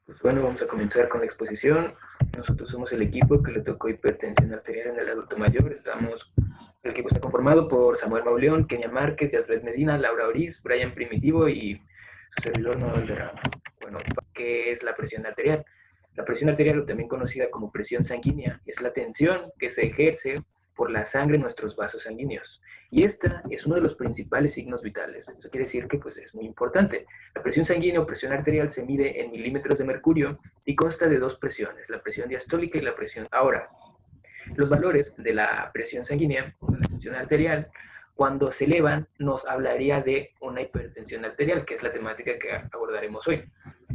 Pues bueno, vamos a comenzar con la exposición. Nosotros somos el equipo que le tocó hipertensión arterial en el adulto mayor. El equipo está conformado por Samuel Mauleón, Kenia Márquez, Yasbret Medina, Laura Oriz, Brian Primitivo y su servidor Noel Derrama. Bueno, ¿qué es la presión arterial? La presión arterial, o también conocida como presión sanguínea, es la tensión que se ejerce por la sangre en nuestros vasos sanguíneos. Y esta es uno de los principales signos vitales. Eso quiere decir que pues, es muy importante. La presión sanguínea o presión arterial se mide en milímetros de mercurio y consta de dos presiones, la presión diastólica y la presión. Ahora, los valores de la presión sanguínea o de la presión arterial, cuando se elevan, nos hablaría de una hipertensión arterial, que es la temática que abordaremos hoy.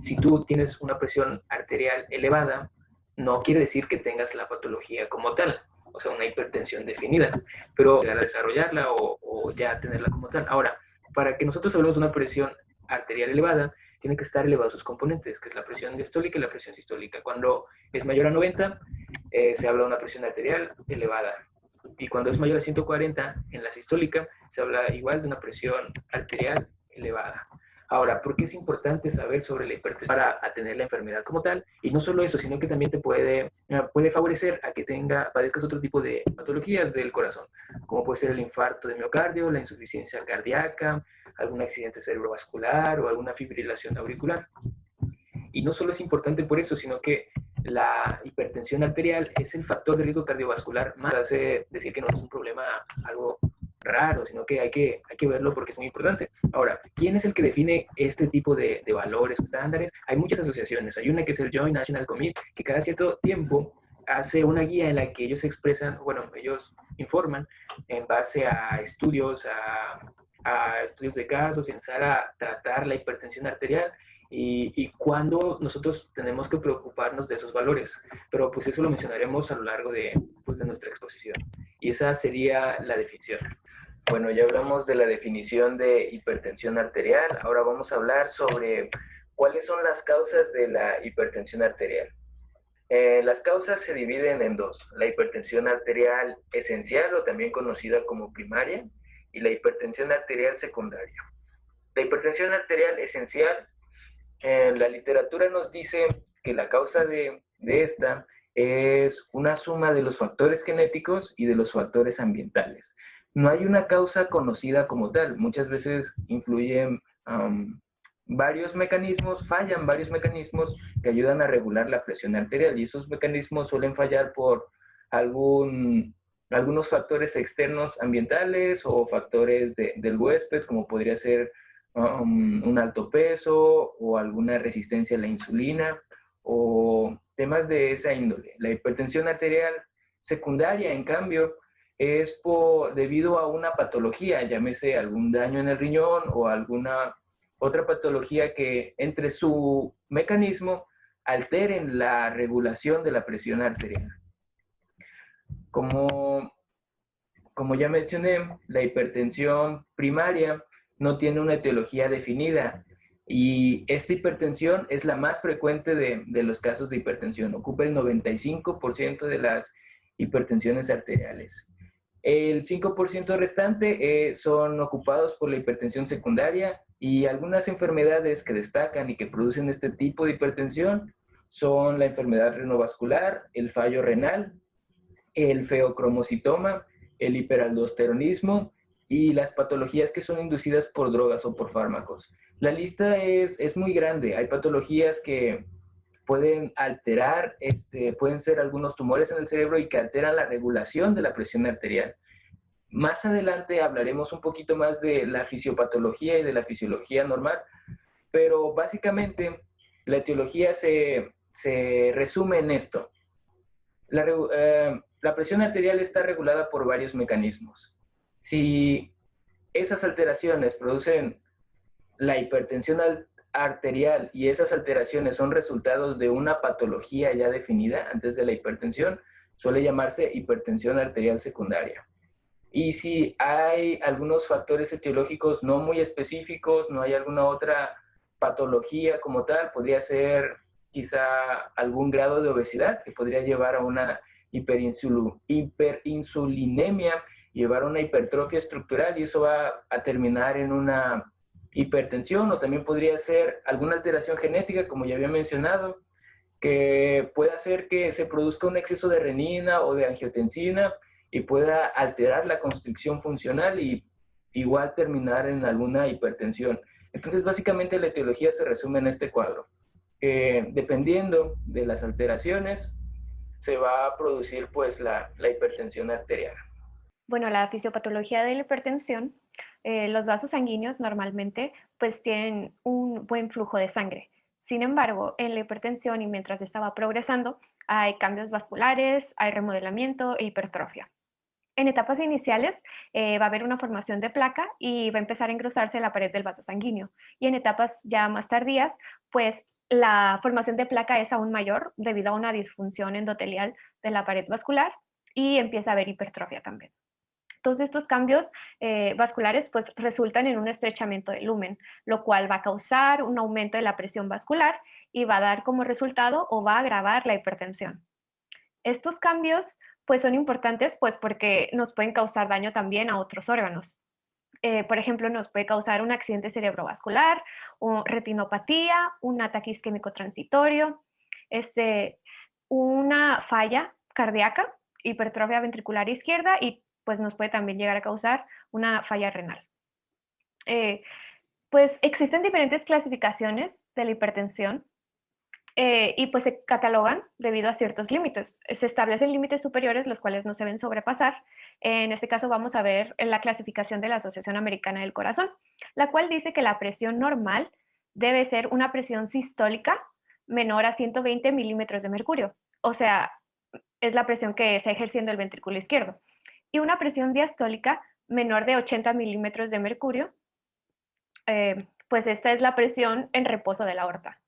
Si tú tienes una presión arterial elevada, no quiere decir que tengas la patología como tal, o sea, una hipertensión definida, pero llegar a desarrollarla o ya tenerla como tal. Ahora, para que nosotros hablemos de una presión arterial elevada, tienen que estar elevados sus componentes, que es la presión diastólica y la presión sistólica. Cuando es mayor a 90, se habla de una presión arterial elevada. Y cuando es mayor a 140, en la sistólica, se habla igual de una presión arterial elevada. Ahora, ¿por qué es importante saber sobre la hipertensión para tener la enfermedad como tal? Y no solo eso, sino que también te puede favorecer a que padezcas otro tipo de patologías del corazón, como puede ser el infarto de miocardio, la insuficiencia cardíaca, algún accidente cerebrovascular o alguna fibrilación auricular. Y no solo es importante por eso, sino que la hipertensión arterial es el factor de riesgo cardiovascular más. Hace decir que no es un problema algo raro, sino que hay que verlo porque es muy importante. Ahora, ¿quién es el que define este tipo de valores o estándares? Hay muchas asociaciones. Hay una que es el Joint National Committee, que cada cierto tiempo hace una guía en la que ellos expresan, bueno, ellos informan en base a estudios, a estudios de casos, pensar a tratar la hipertensión arterial y cuándo nosotros tenemos que preocuparnos de esos valores. Pero pues eso lo mencionaremos a lo largo de nuestra exposición. Y esa sería la definición. Bueno, ya hablamos de la definición de hipertensión arterial. Ahora vamos a hablar sobre cuáles son las causas de la hipertensión arterial. Las causas se dividen en dos: la hipertensión arterial esencial, o también conocida como primaria, y la hipertensión arterial secundaria. La hipertensión arterial esencial, la literatura nos dice que la causa de esta es una suma de los factores genéticos y de los factores ambientales. No hay una causa conocida como tal. Muchas veces influyen varios mecanismos, fallan varios mecanismos que ayudan a regular la presión arterial, y esos mecanismos suelen fallar por algunos factores externos ambientales o factores del huésped, como podría ser un alto peso o alguna resistencia a la insulina o temas de esa índole. La hipertensión arterial secundaria, en cambio, es debido a una patología, llámese algún daño en el riñón o alguna otra patología que entre su mecanismo alteren la regulación de la presión arterial. Como ya mencioné, la hipertensión primaria no tiene una etiología definida, y esta hipertensión es la más frecuente de los casos de hipertensión. Ocupa el 95% de las hipertensiones arteriales. El 5% restante son ocupados por la hipertensión secundaria, y algunas enfermedades que destacan y que producen este tipo de hipertensión son la enfermedad renovascular, el fallo renal, el feocromocitoma, el hiperaldosteronismo y las patologías que son inducidas por drogas o por fármacos. La lista es muy grande. Hay patologías que pueden alterar, pueden ser algunos tumores en el cerebro y que alteran la regulación de la presión arterial. Más adelante hablaremos un poquito más de la fisiopatología y de la fisiología normal, pero básicamente la etiología se resume en esto. La presión arterial está regulada por varios mecanismos. Si esas alteraciones producen la hipertensión arterial y esas alteraciones son resultados de una patología ya definida antes de la hipertensión, suele llamarse hipertensión arterial secundaria. Y si hay algunos factores etiológicos no muy específicos, no hay alguna otra patología como tal, podría ser quizá algún grado de obesidad que podría llevar a una hiperinsulinemia, llevar a una hipertrofia estructural, y eso va a terminar en una hipertensión, o también podría ser alguna alteración genética, como ya había mencionado, que pueda hacer que se produzca un exceso de renina o de angiotensina y pueda alterar la constricción funcional y igual terminar en alguna hipertensión. Entonces, básicamente la etiología se resume en este cuadro, que dependiendo de las alteraciones, se va a producir pues la hipertensión arterial. Bueno, la fisiopatología de la hipertensión, los vasos sanguíneos normalmente pues tienen un buen flujo de sangre. Sin embargo, en la hipertensión y mientras estaba progresando, hay cambios vasculares, hay remodelamiento e hipertrofia. En etapas iniciales va a haber una formación de placa y va a empezar a engrosarse la pared del vaso sanguíneo. Y en etapas ya más tardías, pues la formación de placa es aún mayor debido a una disfunción endotelial de la pared vascular y empieza a haber hipertrofia también. Todos estos cambios vasculares pues resultan en un estrechamiento del lumen, lo cual va a causar un aumento de la presión vascular y va a dar como resultado o va a agravar la hipertensión. Estos cambios pues son importantes pues porque nos pueden causar daño también a otros órganos. Por ejemplo, nos puede causar un accidente cerebrovascular, o retinopatía, un ataque isquémico transitorio, una falla cardíaca, hipertrofia ventricular izquierda y pues nos puede también llegar a causar una falla renal. Eh, pues existen diferentes clasificaciones de la hipertensión y pues se catalogan debido a ciertos límites. Se establecen límites superiores los cuales no se deben sobrepasar. En este caso vamos a ver la clasificación de la Asociación Americana del Corazón, la cual dice que la presión normal debe ser una presión sistólica menor a 120 milímetros de mercurio. O sea, es la presión que está ejerciendo el ventrículo izquierdo. Y una presión diastólica menor de 80 milímetros de mercurio, pues esta es la presión en reposo de la aorta.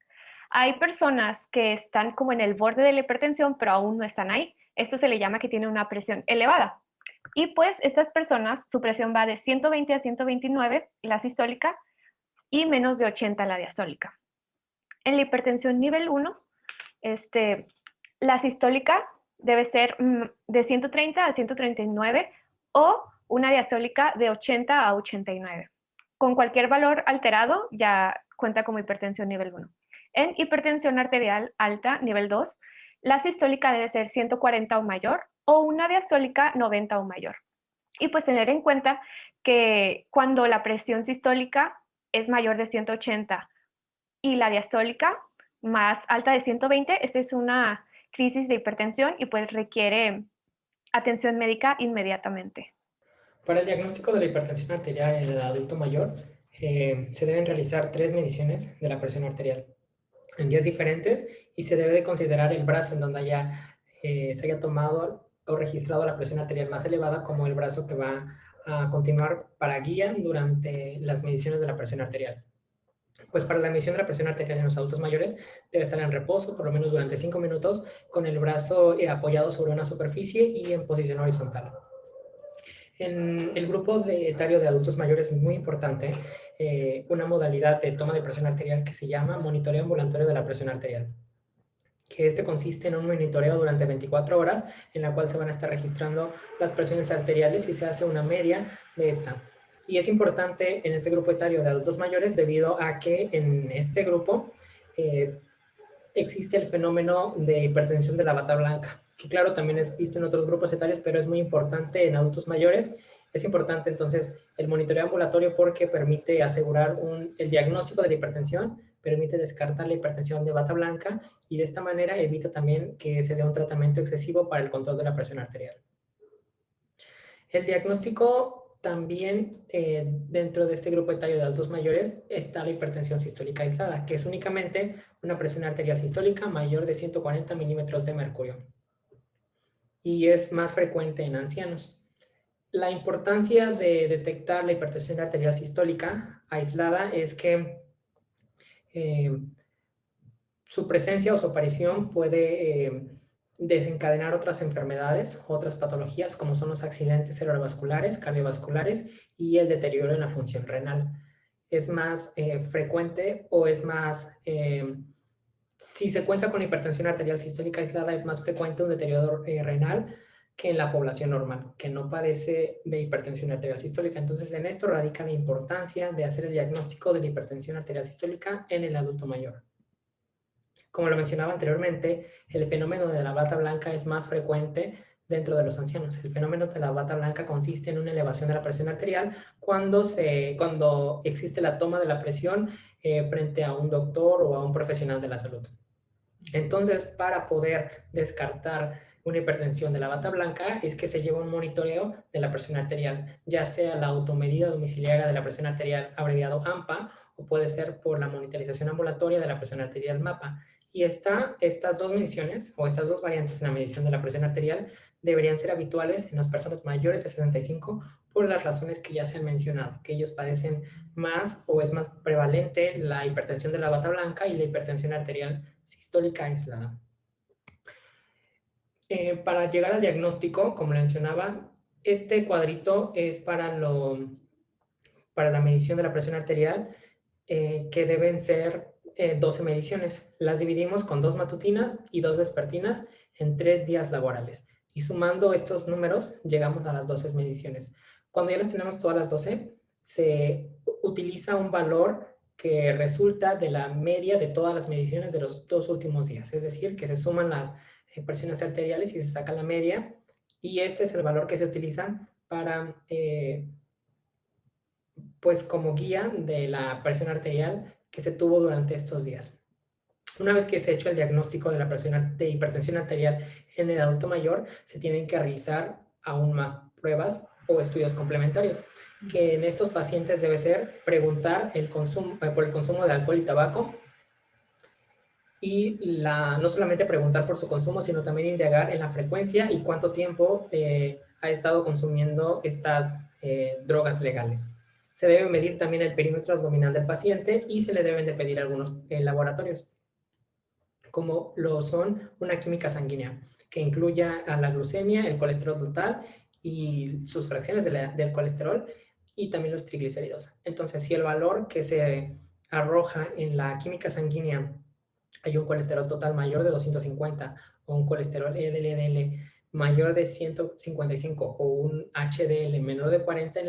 Hay personas que están como en el borde de la hipertensión, pero aún no están ahí. Esto se le llama que tiene una presión elevada. Y pues estas personas, su presión va de 120 a 129, la sistólica, y menos de 80 la diastólica. En la hipertensión nivel 1, la sistólica debe ser de 130 a 139 o una diastólica de 80 a 89. Con cualquier valor alterado ya cuenta como hipertensión nivel 1. En hipertensión arterial alta, nivel 2, la sistólica debe ser 140 o mayor o una diastólica 90 o mayor. Y pues tener en cuenta que cuando la presión sistólica es mayor de 180 y la diastólica más alta de 120, esta es una crisis de hipertensión y pues requiere atención médica inmediatamente. Para el diagnóstico de la hipertensión arterial en el adulto mayor, se deben realizar 3 mediciones de la presión arterial en días diferentes y se debe de considerar el brazo en donde se haya tomado o registrado la presión arterial más elevada como el brazo que va a continuar para guía durante las mediciones de la presión arterial. Pues para la medición de la presión arterial en los adultos mayores debe estar en reposo por lo menos durante 5 minutos con el brazo apoyado sobre una superficie y en posición horizontal. En el grupo etario de adultos mayores es muy importante una modalidad de toma de presión arterial que se llama monitoreo ambulatorio de la presión arterial, que consiste en un monitoreo durante 24 horas en la cual se van a estar registrando las presiones arteriales y se hace una media de esta. Y es importante en este grupo etario de adultos mayores debido a que en este grupo existe el fenómeno de hipertensión de la bata blanca, que claro, también es visto en otros grupos etarios, pero es muy importante en adultos mayores. Es importante entonces el monitoreo ambulatorio porque permite asegurar el diagnóstico de la hipertensión, permite descartar la hipertensión de bata blanca y de esta manera evita también que se dé un tratamiento excesivo para el control de la presión arterial. El diagnóstico también dentro de este grupo etario de adultos mayores está la hipertensión sistólica aislada, que es únicamente una presión arterial sistólica mayor de 140 milímetros de mercurio y es más frecuente en ancianos. La importancia de detectar la hipertensión arterial sistólica aislada es que su presencia o su aparición puede desencadenar otras enfermedades, otras patologías, como son los accidentes cerebrovasculares, cardiovasculares y el deterioro en la función renal. Es más frecuente o es más, si se cuenta con hipertensión arterial sistólica aislada, es más frecuente un deterioro renal que en la población normal, que no padece de hipertensión arterial sistólica. Entonces, en esto radica la importancia de hacer el diagnóstico de la hipertensión arterial sistólica en el adulto mayor. Como lo mencionaba anteriormente, el fenómeno de la bata blanca es más frecuente dentro de los ancianos. El fenómeno de la bata blanca consiste en una elevación de la presión arterial cuando existe la toma de la presión frente a un doctor o a un profesional de la salud. Entonces, para poder descartar una hipertensión de la bata blanca es que se lleva un monitoreo de la presión arterial, ya sea la automedida domiciliaria de la presión arterial, abreviado AMPA, o puede ser por la monitorización ambulatoria de la presión arterial MAPA. Y estas dos mediciones, o estas dos variantes en la medición de la presión arterial, deberían ser habituales en las personas mayores de 65 por las razones que ya se han mencionado, que ellos padecen más o es más prevalente la hipertensión de la bata blanca y la hipertensión arterial sistólica aislada. Para llegar al diagnóstico, como le mencionaba, este cuadrito es para la medición de la presión arterial, que deben ser 12 mediciones. Las dividimos con 2 matutinas y 2 vespertinas en 3 días laborales. Y sumando estos números, llegamos a las 12 mediciones. Cuando ya las tenemos todas las 12, se utiliza un valor que resulta de la media de todas las mediciones de los 2 últimos días. Es decir, que se suman las presiones arteriales y se saca la media. Y este es el valor que se utiliza para, pues como guía de la presión arterial que se tuvo durante estos días. Una vez que se ha hecho el diagnóstico de la presión de hipertensión arterial en el adulto mayor, se tienen que realizar aún más pruebas o estudios complementarios, que en estos pacientes debe ser preguntar por el consumo de alcohol y tabaco, y no solamente preguntar por su consumo, sino también indagar en la frecuencia y cuánto tiempo ha estado consumiendo estas drogas legales. Se debe medir también el perímetro abdominal del paciente y se le deben de pedir algunos laboratorios, como lo son una química sanguínea, que incluya a la glucemia, el colesterol total y sus fracciones del colesterol, y también los triglicéridos. Entonces, si el valor que se arroja en la química sanguínea hay un colesterol total mayor de 250 o un colesterol LDL mayor de 155 o un HDL menor de 40 en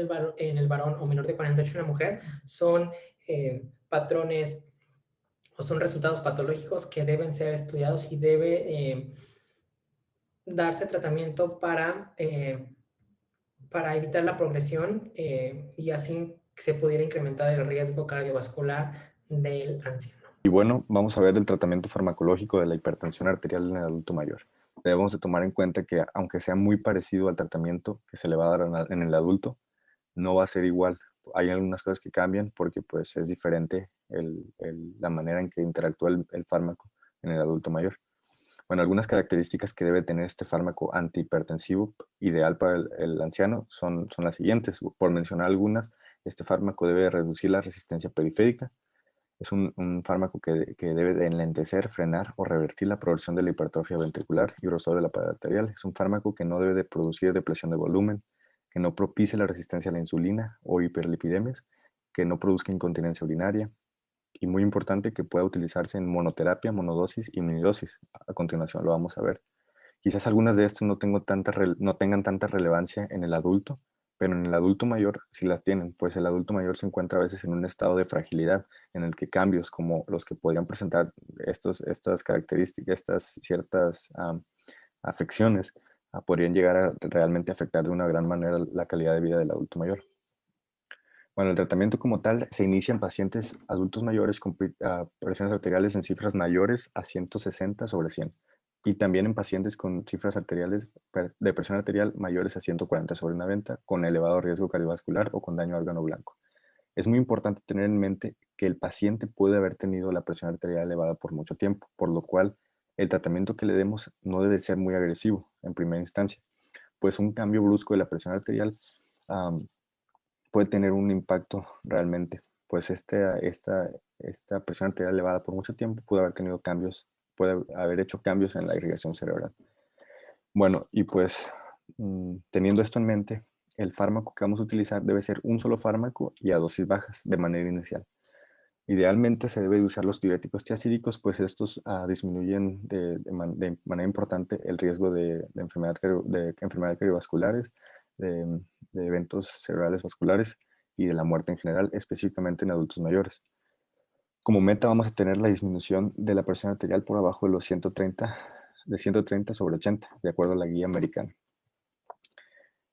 el varón o menor de 48 en la mujer, son patrones o son resultados patológicos que deben ser estudiados y debe darse tratamiento para evitar la progresión y así se pudiera incrementar el riesgo cardiovascular del anciano. Y bueno, vamos a ver el tratamiento farmacológico de la hipertensión arterial en el adulto mayor. Debemos de tomar en cuenta que aunque sea muy parecido al tratamiento que se le va a dar en el adulto, no va a ser igual. Hay algunas cosas que cambian porque pues es diferente la manera en que interactúa el fármaco en el adulto mayor. Bueno, algunas características que debe tener este fármaco antihipertensivo ideal para el anciano son las siguientes. Por mencionar algunas, este fármaco debe reducir la resistencia periférica. Es un fármaco que debe de enlentecer, frenar o revertir la progresión de la hipertrofia ventricular y grosor de la pared arterial. Es un fármaco que no debe de producir depresión de volumen, que no propicie la resistencia a la insulina o hiperlipidemias, que no produzca incontinencia urinaria, y muy importante, que pueda utilizarse en monoterapia, monodosis y minidosis. A continuación lo vamos a ver. Quizás algunas de estas no tengan tanta relevancia en el adulto, pero en el adulto mayor sí las tienen, pues el adulto mayor se encuentra a veces en un estado de fragilidad en el que cambios como los que podrían presentar estas características, estas ciertas afecciones, podrían llegar a realmente afectar de una gran manera la calidad de vida del adulto mayor. Bueno, el tratamiento como tal se inicia en pacientes adultos mayores con presiones arteriales en cifras mayores a 160/100 y también en pacientes con cifras arteriales de presión arterial mayores a 140/90 con elevado riesgo cardiovascular o con daño a órgano blanco. Es muy importante tener en mente que el paciente puede haber tenido la presión arterial elevada por mucho tiempo, por lo cual el tratamiento que le demos no debe ser muy agresivo en primera instancia, pues un cambio brusco de la presión arterial puede tener un impacto realmente, pues esta presión arterial elevada por mucho tiempo puede haber tenido cambios, puede haber hecho cambios en la irrigación cerebral. Bueno, y pues teniendo esto en mente, el fármaco que vamos a utilizar debe ser un solo fármaco y a dosis bajas de manera inicial. Idealmente se debe de usar los diuréticos tiacídicos, pues estos disminuyen de manera importante el riesgo de enfermedades cardiovasculares, de eventos cerebrales vasculares y de la muerte en general, específicamente en adultos mayores. Como meta vamos a tener la disminución de la presión arterial por abajo de los 130, de 130 sobre 80, de acuerdo a la guía americana.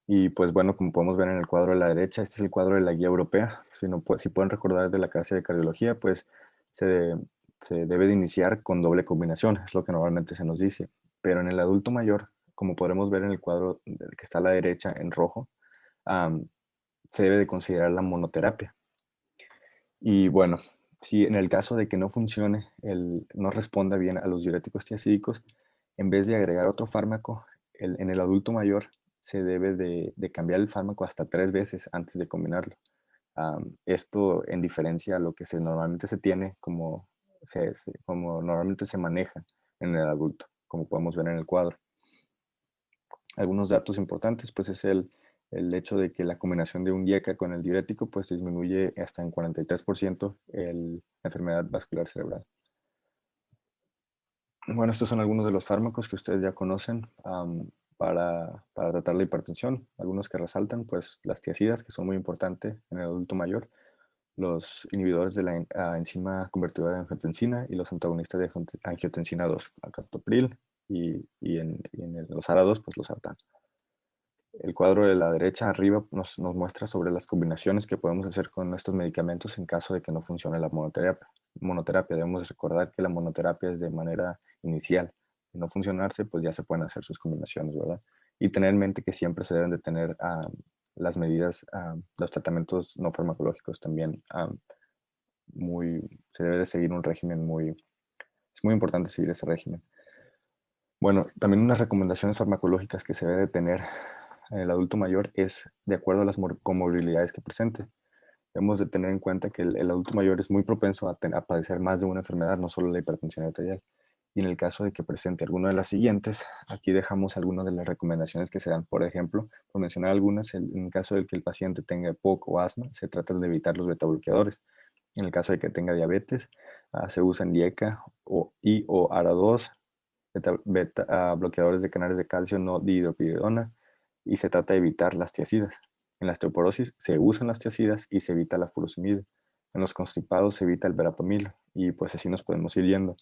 Y pues bueno, como podemos ver en el cuadro de la derecha, este es el cuadro de la guía europea. Si pueden recordar de la clase de cardiología, pues se debe de iniciar con doble combinación, es lo que normalmente se nos dice. Pero en el adulto mayor, como podremos ver en el cuadro que está a la derecha en rojo, se debe de considerar la monoterapia. Y bueno, si en el caso de que no funcione, no responda bien a los diuréticos tiacídicos, en vez de agregar otro fármaco, en el adulto mayor se debe de cambiar el fármaco hasta 3 veces antes de combinarlo. Esto en diferencia a lo que normalmente se tiene, como normalmente se maneja en el adulto, como podemos ver en el cuadro. Algunos datos importantes, pues es el hecho de que la combinación de un IECA con el diurético pues disminuye hasta en 43% la enfermedad vascular cerebral. Bueno, estos son algunos de los fármacos que ustedes ya conocen para tratar la hipertensión. Algunos que resaltan, pues las tiazidas, que son muy importantes en el adulto mayor, los inhibidores de la enzima convertidora de angiotensina y los antagonistas de angiotensina 2, captopril, y en los ARA2, pues los sartán. El cuadro de la derecha arriba nos muestra sobre las combinaciones que podemos hacer con estos medicamentos en caso de que no funcione la monoterapia. Debemos recordar que la monoterapia es de manera inicial. De no funcionarse, pues ya se pueden hacer sus combinaciones, ¿verdad? Y tener en mente que siempre se deben de tener las medidas, los tratamientos no farmacológicos también. Se debe de seguir un régimen es muy importante seguir ese régimen. Bueno, también unas recomendaciones farmacológicas que se debe de tener en el adulto mayor es de acuerdo a las comorbilidades que presente. Debemos de tener en cuenta que el adulto mayor es muy propenso a padecer más de una enfermedad, no solo la hipertensión arterial. Y en el caso de que presente alguna de las siguientes, aquí dejamos algunas de las recomendaciones que se dan. Por ejemplo, por mencionar algunas, en el caso de que el paciente tenga EPOC o asma, se trata de evitar los betabloqueadores. En el caso de que tenga diabetes, se usan IECA o ARA2, bloqueadores de canales de calcio no dihidropyridona, y se trata de evitar las tiazidas. En la osteoporosis se usan las tiazidas y se evita la furosemida. En los constipados se evita el verapamil y pues así nos podemos ir yendo.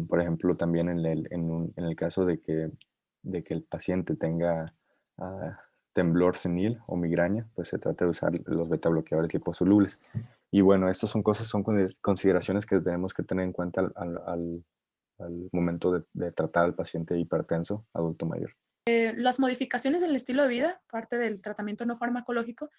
Por ejemplo, también en el caso de que el paciente tenga temblor senil o migraña, pues se trata de usar los betabloqueadores liposolubles. Y bueno, estas son consideraciones que tenemos que tener en cuenta al momento de tratar al paciente hipertenso adulto mayor. Las modificaciones en el estilo de vida, parte del tratamiento no farmacológico,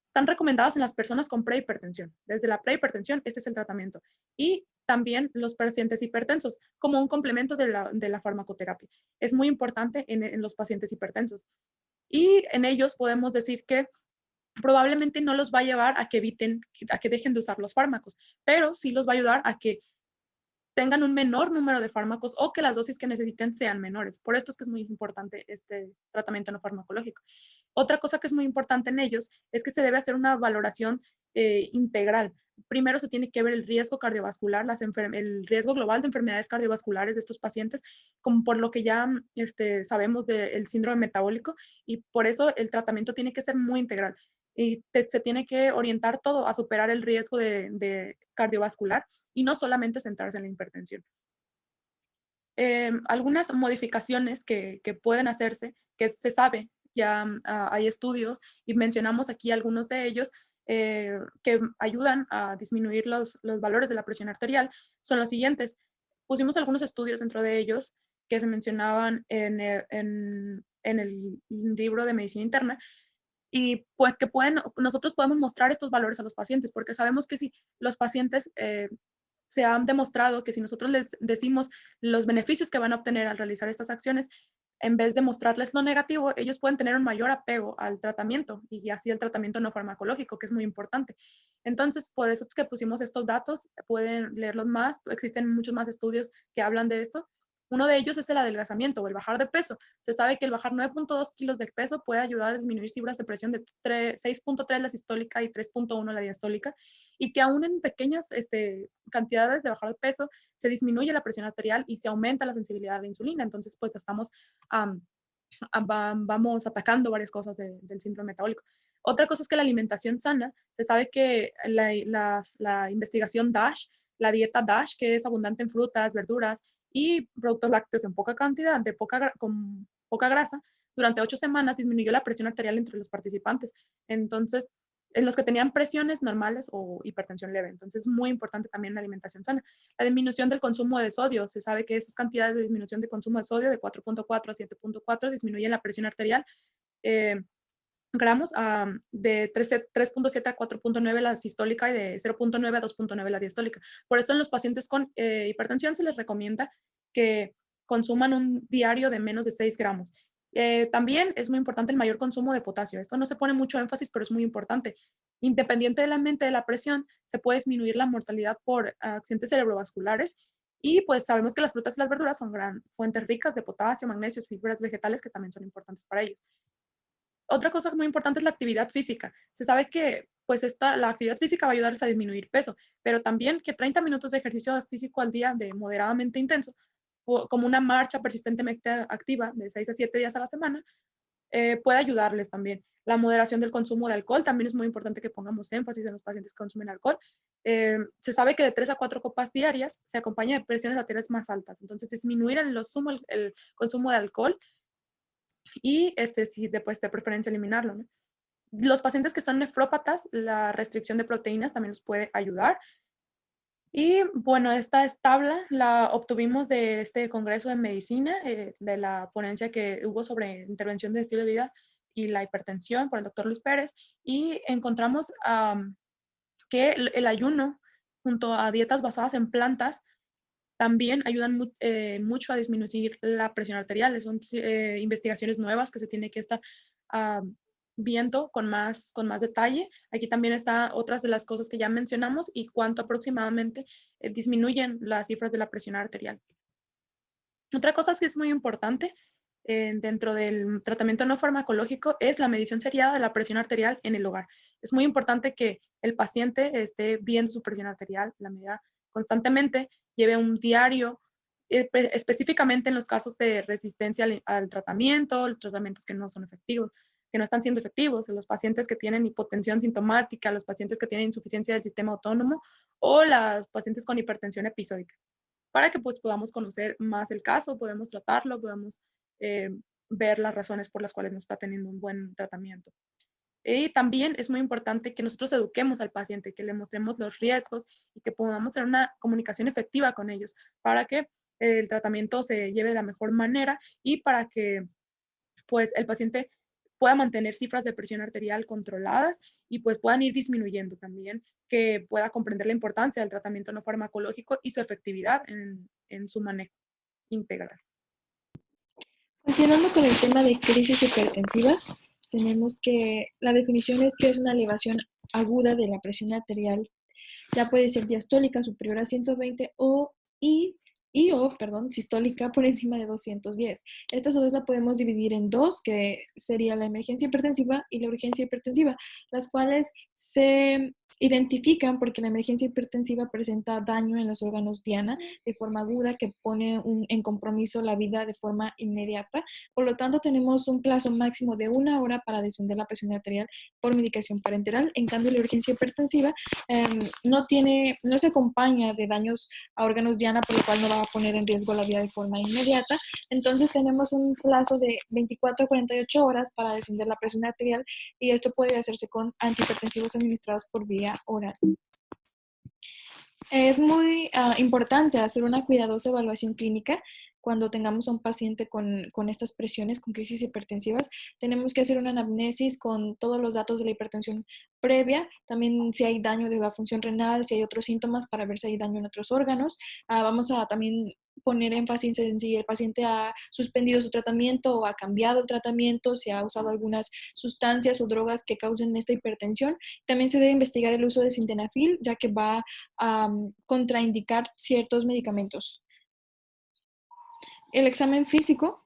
están recomendadas en las personas con prehipertensión. Desde la prehipertensión, este es el tratamiento. Y también los pacientes hipertensos, como un complemento de la farmacoterapia. Es muy importante en los pacientes hipertensos. Y en ellos podemos decir que probablemente no los va a llevar a que dejen de usar los fármacos, pero sí los va a ayudar a que tengan un menor número de fármacos o que las dosis que necesiten sean menores. Por esto es que es muy importante este tratamiento no farmacológico. Otra cosa que es muy importante en ellos es que se debe hacer una valoración integral. Primero se tiene que ver el riesgo cardiovascular, el riesgo global de enfermedades cardiovasculares de estos pacientes, como por lo que ya sabemos del síndrome metabólico, y por eso el tratamiento tiene que ser muy integral. Y se tiene que orientar todo a superar el riesgo de cardiovascular y no solamente centrarse en la hipertensión. Algunas modificaciones que pueden hacerse, que se sabe, ya hay estudios y mencionamos aquí algunos de ellos, que ayudan a disminuir los valores de la presión arterial, son los siguientes. Pusimos algunos estudios dentro de ellos que se mencionaban en el libro de medicina interna, y pues que nosotros podemos mostrar estos valores a los pacientes, porque sabemos que si los pacientes se han demostrado que si nosotros les decimos los beneficios que van a obtener al realizar estas acciones, en vez de mostrarles lo negativo, ellos pueden tener un mayor apego al tratamiento y así el tratamiento no farmacológico, que es muy importante. Entonces, por eso es que pusimos estos datos, pueden leerlos más, existen muchos más estudios que hablan de esto, Uno de ellos es el adelgazamiento o el bajar de peso. Se sabe que el bajar 9.2 kilos de peso puede ayudar a disminuir cifras de presión de 6.3 la sistólica y 3.1 la diastólica, y que aún en pequeñas cantidades de bajar de peso se disminuye la presión arterial y se aumenta la sensibilidad a la insulina. Entonces, pues estamos vamos atacando varias cosas del síndrome metabólico. Otra cosa es que la alimentación sana, se sabe que la investigación DASH, la dieta DASH, que es abundante en frutas, verduras y productos lácteos en poca cantidad, con poca grasa, durante 8 semanas disminuyó la presión arterial entre los participantes. Entonces, en los que tenían presiones normales o hipertensión leve. Entonces, es muy importante también la alimentación sana. La disminución del consumo de sodio. Se sabe que esas cantidades de disminución de consumo de sodio de 4.4 a 7.4 disminuyen la presión arterial gramos de 3.7 a 4.9 la sistólica y de 0.9 a 2.9 la diastólica. Por esto en los pacientes con hipertensión se les recomienda que consuman un diario de menos de 6 gramos. También es muy importante el mayor consumo de potasio. Esto no se pone mucho énfasis, pero es muy importante. Independientemente de la presión, se puede disminuir la mortalidad por accidentes cerebrovasculares y pues sabemos que las frutas y las verduras son gran fuentes ricas de potasio, magnesio, fibras vegetales que también son importantes para ellos. Otra cosa muy importante es la actividad física. Se sabe que pues la actividad física va a ayudarles a disminuir peso, pero también que 30 minutos de ejercicio físico al día de moderadamente intenso, como una marcha persistentemente activa de 6 a 7 días a la semana, puede ayudarles también. La moderación del consumo de alcohol, también es muy importante que pongamos énfasis en los pacientes que consumen alcohol. Se sabe que de 3 a 4 copas diarias se acompaña de presiones arteriales más altas. Entonces, disminuir en lo sumo el consumo de alcohol y sí, después de preferencia eliminarlo, ¿no? Los pacientes que son nefrópatas, la restricción de proteínas también nos puede ayudar. Y bueno, esta tabla la obtuvimos de este Congreso de Medicina, de la ponencia que hubo sobre intervención de estilo de vida y la hipertensión por el doctor Luis Pérez, y encontramos que el ayuno junto a dietas basadas en plantas también ayudan mucho a disminuir la presión arterial. Son investigaciones nuevas que se tiene que estar viendo con más detalle. Aquí también está otras de las cosas que ya mencionamos y cuánto aproximadamente disminuyen las cifras de la presión arterial. Otra cosa que es muy importante dentro del tratamiento no farmacológico es la medición seriada de la presión arterial en el hogar. Es muy importante que el paciente esté viendo su presión arterial, la medida constantemente, lleve un diario, específicamente en los casos de resistencia al tratamiento, los tratamientos que no son efectivos, que no están siendo efectivos, los pacientes que tienen hipotensión sintomática, los pacientes que tienen insuficiencia del sistema autónomo o los pacientes con hipertensión episódica, para que pues podamos conocer más el caso, podemos tratarlo, podemos ver las razones por las cuales no está teniendo un buen tratamiento. Y también es muy importante que nosotros eduquemos al paciente, que le mostremos los riesgos y que podamos tener una comunicación efectiva con ellos para que el tratamiento se lleve de la mejor manera y para que pues el paciente pueda mantener cifras de presión arterial controladas y pues puedan ir disminuyendo también, que pueda comprender la importancia del tratamiento no farmacológico y su efectividad en su manejo integral. Continuando con el tema de crisis hipertensivas, tenemos que la definición es que es una elevación aguda de la presión arterial, ya puede ser diastólica superior a 120 o sistólica por encima de 210. Esta a su vez la podemos dividir en dos, que sería la emergencia hipertensiva y la urgencia hipertensiva, las cuales se identifican porque la emergencia hipertensiva presenta daño en los órganos diana de forma aguda que pone en compromiso la vida de forma inmediata. Por lo tanto, tenemos un plazo máximo de 1 hora para descender la presión arterial por medicación parenteral. En cambio, la urgencia hipertensiva no se acompaña de daños a órganos diana, por lo cual no va a poner en riesgo la vida de forma inmediata. Entonces tenemos un plazo de 24 a 48 horas para descender la presión arterial y esto puede hacerse con antihipertensivos administrados por vía oral. Es muy importante hacer una cuidadosa evaluación clínica cuando tengamos a un paciente con estas presiones, con crisis hipertensivas. Tenemos que hacer una anamnesis con todos los datos de la hipertensión previa, también si hay daño de la función renal, si hay otros síntomas para ver si hay daño en otros órganos. Vamos a también poner énfasis en si el paciente ha suspendido su tratamiento o ha cambiado el tratamiento, si ha usado algunas sustancias o drogas que causen esta hipertensión. También se debe investigar el uso de sildenafil, ya que va a contraindicar ciertos medicamentos. El examen físico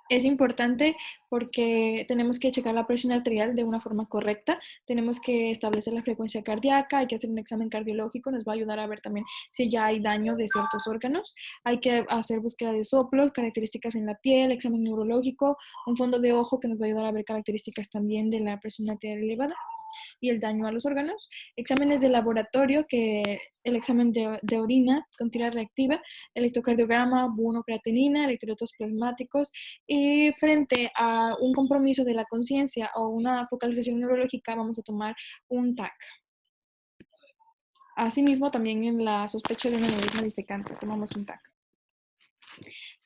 es importante porque tenemos que checar la presión arterial de una forma correcta, tenemos que establecer la frecuencia cardíaca, hay que hacer un examen cardiológico, nos va a ayudar a ver también si ya hay daño de ciertos órganos, hay que hacer búsqueda de soplos, características en la piel, examen neurológico, un fondo de ojo que nos va a ayudar a ver características también de la presión arterial elevada y el daño a los órganos, exámenes de laboratorio, que el examen de orina con tira reactiva, electrocardiograma, buonocreatinina, electrolitos plasmáticos, y frente a un compromiso de la conciencia o una focalización neurológica vamos a tomar un TAC. Asimismo, también en la sospecha de un aneurisma disecante tomamos un TAC.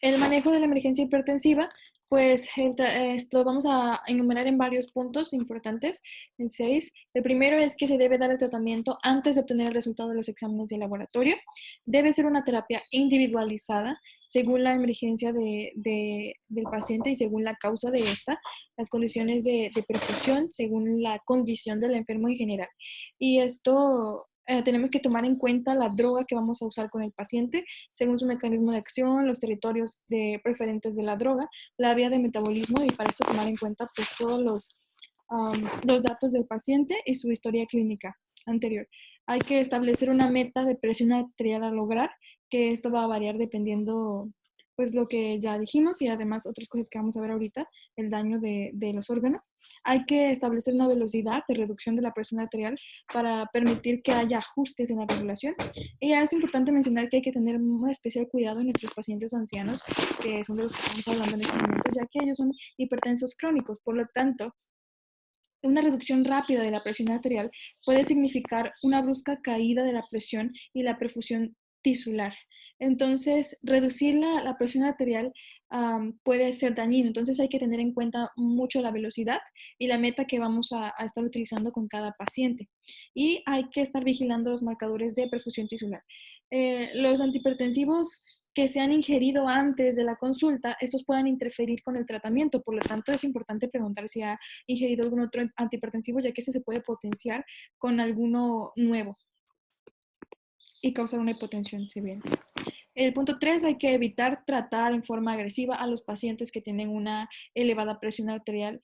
El manejo de la emergencia hipertensiva, pues esto vamos a enumerar en varios puntos importantes, en 6. El primero es que se debe dar el tratamiento antes de obtener el resultado de los exámenes de laboratorio. Debe ser una terapia individualizada según la emergencia del paciente y según la causa de esta, las condiciones de perfusión, según la condición del enfermo en general. Y esto tenemos que tomar en cuenta la droga que vamos a usar con el paciente, según su mecanismo de acción, los territorios preferentes de la droga, la vía de metabolismo, y para eso tomar en cuenta pues, todos los datos del paciente y su historia clínica anterior. Hay que establecer una meta de presión arterial a lograr, que esto va a variar dependiendo pues lo que ya dijimos y además otras cosas que vamos a ver ahorita, el daño de los órganos. Hay que establecer una velocidad de reducción de la presión arterial para permitir que haya ajustes en la regulación. Y es importante mencionar que hay que tener un especial cuidado en nuestros pacientes ancianos, que son de los que estamos hablando en este momento, ya que ellos son hipertensos crónicos. Por lo tanto, una reducción rápida de la presión arterial puede significar una brusca caída de la presión y la perfusión tisular. Entonces, reducir la presión arterial puede ser dañino. Entonces, hay que tener en cuenta mucho la velocidad y la meta que vamos a estar utilizando con cada paciente. Y hay que estar vigilando los marcadores de perfusión tisular. Los antihipertensivos que se han ingerido antes de la consulta, estos puedan interferir con el tratamiento. Por lo tanto, es importante preguntar si ha ingerido algún otro antihipertensivo, ya que este se puede potenciar con alguno nuevo y causar una hipotensión, si bien. El punto 3, hay que evitar tratar en forma agresiva a los pacientes que tienen una elevada presión arterial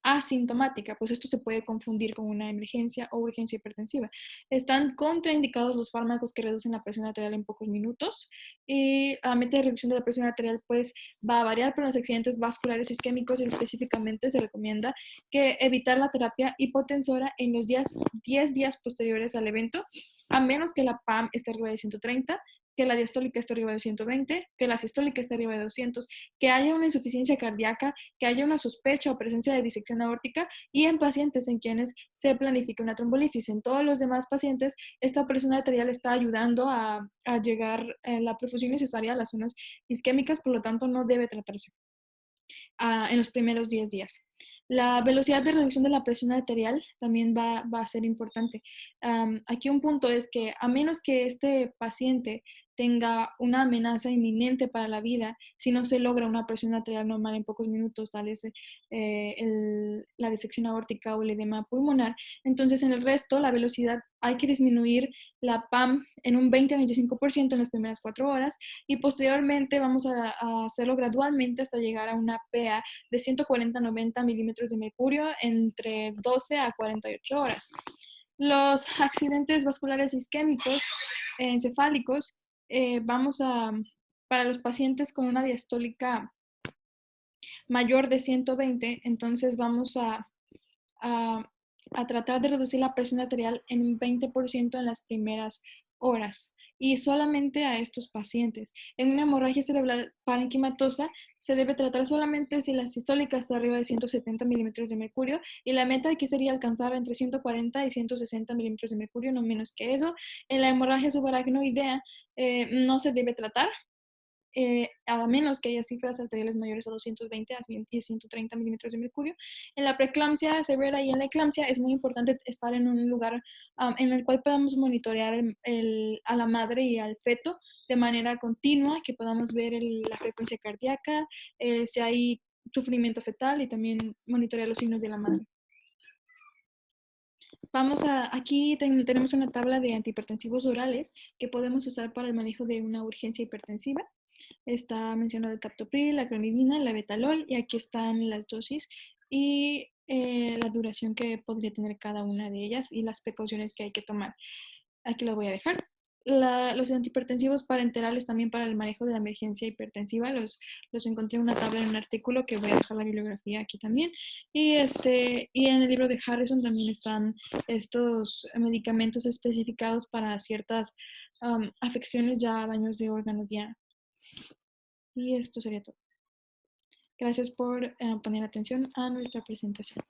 asintomática, pues esto se puede confundir con una emergencia o urgencia hipertensiva. Están contraindicados los fármacos que reducen la presión arterial en pocos minutos, y la meta de reducción de la presión arterial pues va a variar, pero en los accidentes vasculares isquémicos específicamente se recomienda que evitar la terapia hipotensora en los 10 días posteriores al evento, a menos que la PAM esté arriba de 130, que la diastólica esté arriba de 120, que la sistólica esté arriba de 200, que haya una insuficiencia cardíaca, que haya una sospecha o presencia de disección aórtica, y en pacientes en quienes se planifique una trombolisis. En todos los demás pacientes, esta presión arterial está ayudando a llegar la perfusión necesaria a las zonas isquémicas, por lo tanto no debe tratarse en los primeros 10 días. La velocidad de reducción de la presión arterial también va a ser importante. Aquí un punto es que a menos que este paciente tenga una amenaza inminente para la vida, si no se logra una presión arterial normal en pocos minutos, tal es la disección aórtica o el edema pulmonar, entonces en el resto la velocidad hay que disminuir la PAM en un 20-25% en las primeras 4 horas, y posteriormente vamos a hacerlo gradualmente hasta llegar a una PA de 140-90 milímetros de mercurio entre 12 a 48 horas. Los accidentes vasculares isquémicos encefálicos, para los pacientes con una diastólica mayor de 120, entonces vamos a tratar de reducir la presión arterial en un 20% en las primeras horas, y solamente a estos pacientes. En una hemorragia cerebral parenquimatosa se debe tratar solamente si la sistólica está arriba de 170 milímetros de mercurio, y la meta aquí sería alcanzar entre 140 y 160 milímetros de mercurio, no menos que eso. En la hemorragia subaracnoidea no se debe tratar, a menos que haya cifras arteriales mayores a 220 y 130 milímetros de mercurio. En la preeclampsia severa y en la eclampsia es muy importante estar en un lugar en el cual podamos monitorear a la madre y al feto de manera continua, que podamos ver la frecuencia cardíaca, si hay sufrimiento fetal, y también monitorear los signos de la madre. Aquí tenemos una tabla de antihipertensivos orales que podemos usar para el manejo de una urgencia hipertensiva. Está mencionado el captopril, la clonidina, la betalol, y aquí están las dosis y la duración que podría tener cada una de ellas y las precauciones que hay que tomar. Aquí lo voy a dejar. Los antihipertensivos parenterales también para el manejo de la emergencia hipertensiva los encontré en una tabla en un artículo que voy a dejar la bibliografía aquí también. Y en el libro de Harrison también están estos medicamentos especificados para ciertas afecciones ya, daños de órganos ya. Y esto sería todo. Gracias por poner atención a nuestra presentación.